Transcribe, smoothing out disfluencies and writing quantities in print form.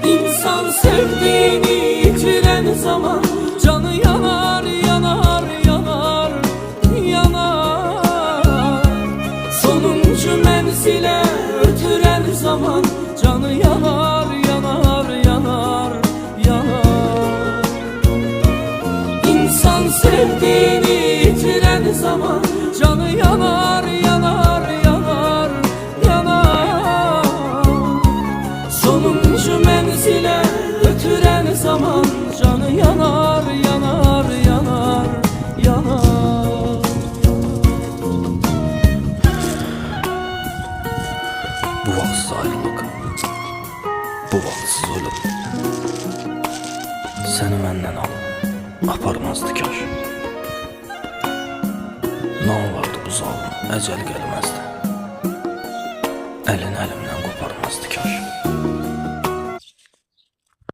İnsan sevdiğini yitiren zaman canı yanar, yanar, yanar, yanar. Sonuncu menzile ötüren zaman canı yanar, yanar, yanar, yanar. İnsan sevdiğini yitiren zaman canı yanar, yanar, yanar, yanar. Sonuncu menzile ötüren zaman canı yanar, yanar, yanar, yanar. Bu vaxtsız ayrılıq, bu vaxtsız ölüm səni məndən alıb aparmazdı kaş. Nə olardı bu zalım əcəl gəlməzdi, əlin əlimdən qoparmazdı kaş.